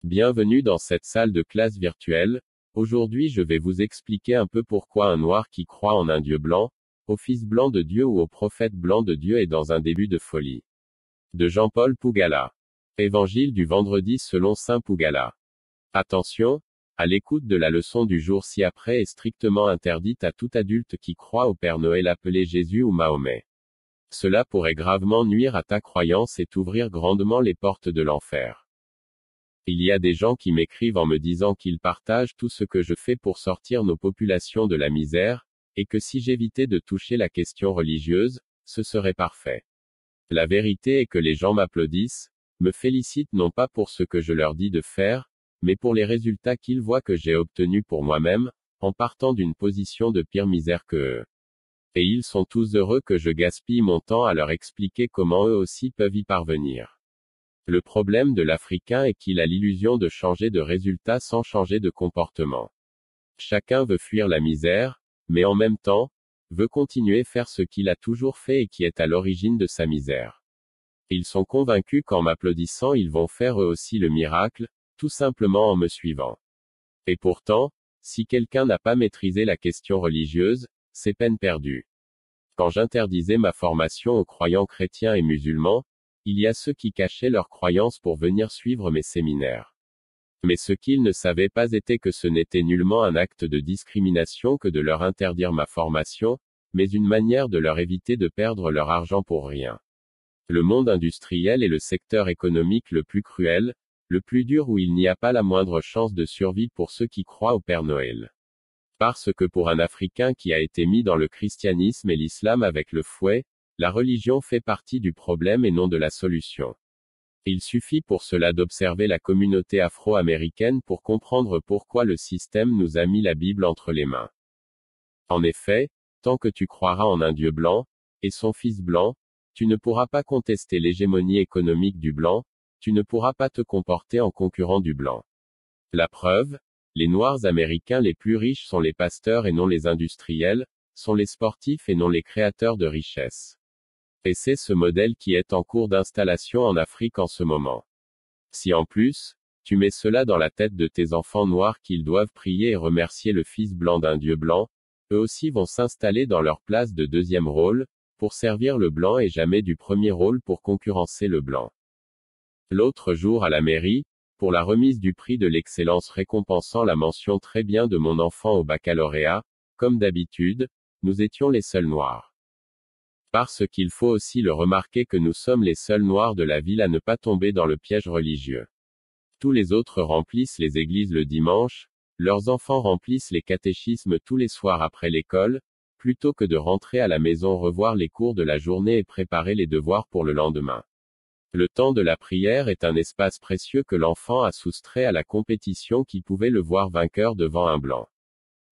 Bienvenue dans cette salle de classe virtuelle. Aujourd'hui je vais vous expliquer un peu pourquoi un noir qui croit en un Dieu blanc, au Fils blanc de Dieu ou au prophète blanc de Dieu est dans un début de folie. De Jean-Paul Pougala. Évangile du vendredi selon saint Pougala. Attention, à l'écoute de la leçon du jour ci-après est strictement interdite à tout adulte qui croit au Père Noël appelé Jésus ou Mahomet. Cela pourrait gravement nuire à ta croyance et t'ouvrir grandement les portes de l'enfer. Il y a des gens qui m'écrivent en me disant qu'ils partagent tout ce que je fais pour sortir nos populations de la misère, et que si j'évitais de toucher la question religieuse, ce serait parfait. La vérité est que les gens m'applaudissent, me félicitent non pas pour ce que je leur dis de faire, mais pour les résultats qu'ils voient que j'ai obtenus pour moi-même, en partant d'une position de pire misère que eux. Et ils sont tous heureux que je gaspille mon temps à leur expliquer comment eux aussi peuvent y parvenir. Le problème de l'Africain est qu'il a l'illusion de changer de résultat sans changer de comportement. Chacun veut fuir la misère, mais en même temps, veut continuer faire ce qu'il a toujours fait et qui est à l'origine de sa misère. Ils sont convaincus qu'en m'applaudissant ils vont faire eux aussi le miracle, tout simplement en me suivant. Et pourtant, si quelqu'un n'a pas maîtrisé la question religieuse, c'est peine perdue. Quand j'interdisais ma formation aux croyants chrétiens et musulmans, il y a ceux qui cachaient leurs croyances pour venir suivre mes séminaires. Mais ce qu'ils ne savaient pas était que ce n'était nullement un acte de discrimination que de leur interdire ma formation, mais une manière de leur éviter de perdre leur argent pour rien. Le monde industriel est le secteur économique le plus cruel, le plus dur où il n'y a pas la moindre chance de survie pour ceux qui croient au Père Noël. Parce que pour un Africain qui a été mis dans le christianisme et l'islam avec le fouet, la religion fait partie du problème et non de la solution. Il suffit pour cela d'observer la communauté afro-américaine pour comprendre pourquoi le système nous a mis la Bible entre les mains. En effet, tant que tu croiras en un Dieu blanc, et son Fils blanc, tu ne pourras pas contester l'hégémonie économique du blanc, tu ne pourras pas te comporter en concurrent du blanc. La preuve, les Noirs américains les plus riches sont les pasteurs et non les industriels, sont les sportifs et non les créateurs de richesses. Et c'est ce modèle qui est en cours d'installation en Afrique en ce moment. Si en plus, tu mets cela dans la tête de tes enfants noirs qu'ils doivent prier et remercier le Fils blanc d'un Dieu blanc, eux aussi vont s'installer dans leur place de deuxième rôle, pour servir le blanc et jamais du premier rôle pour concurrencer le blanc. L'autre jour à la mairie, pour la remise du prix de l'excellence récompensant la mention très bien de mon enfant au baccalauréat, comme d'habitude, nous étions les seuls noirs. Parce qu'il faut aussi le remarquer que nous sommes les seuls noirs de la ville à ne pas tomber dans le piège religieux. Tous les autres remplissent les églises le dimanche, leurs enfants remplissent les catéchismes tous les soirs après l'école, plutôt que de rentrer à la maison revoir les cours de la journée et préparer les devoirs pour le lendemain. Le temps de la prière est un espace précieux que l'enfant a soustrait à la compétition qui pouvait le voir vainqueur devant un blanc.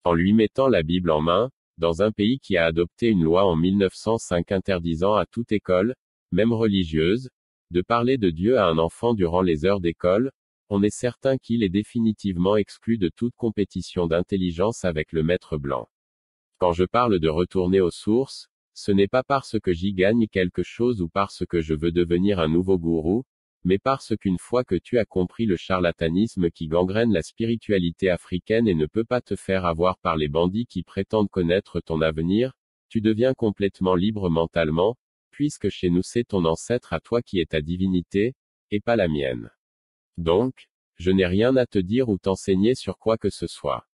En lui mettant la Bible en main, dans un pays qui a adopté une loi en 1905 interdisant à toute école, même religieuse, de parler de Dieu à un enfant durant les heures d'école, on est certain qu'il est définitivement exclu de toute compétition d'intelligence avec le maître blanc. Quand je parle de retourner aux sources, ce n'est pas parce que j'y gagne quelque chose ou parce que je veux devenir un nouveau gourou, mais parce qu'une fois que tu as compris le charlatanisme qui gangrène la spiritualité africaine et ne peut pas te faire avoir par les bandits qui prétendent connaître ton avenir, tu deviens complètement libre mentalement, puisque chez nous c'est ton ancêtre à toi qui est ta divinité, et pas la mienne. Donc, je n'ai rien à te dire ou t'enseigner sur quoi que ce soit.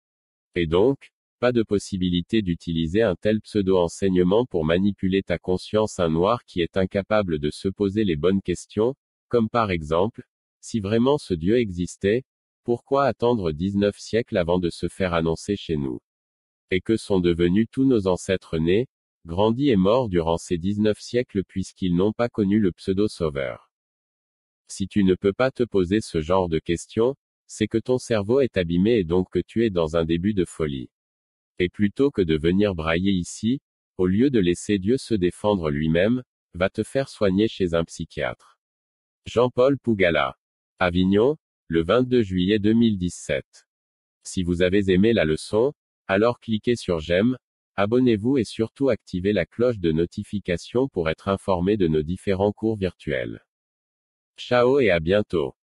Et donc, pas de possibilité d'utiliser un tel pseudo-enseignement pour manipuler ta conscience, un noir qui est incapable de se poser les bonnes questions, comme par exemple, si vraiment ce Dieu existait, pourquoi attendre 19 siècles avant de se faire annoncer chez nous? Et que sont devenus tous nos ancêtres nés, grandis et morts durant ces 19 siècles puisqu'ils n'ont pas connu le pseudo-sauveur? Si tu ne peux pas te poser ce genre de questions, c'est que ton cerveau est abîmé et donc que tu es dans un début de folie. Et plutôt que de venir brailler ici, au lieu de laisser Dieu se défendre lui-même, va te faire soigner chez un psychiatre. Jean-Paul Pougala. Avignon, le 22 juillet 2017. Si vous avez aimé la leçon, alors cliquez sur j'aime, abonnez-vous et surtout activez la cloche de notification pour être informé de nos différents cours virtuels. Ciao et à bientôt.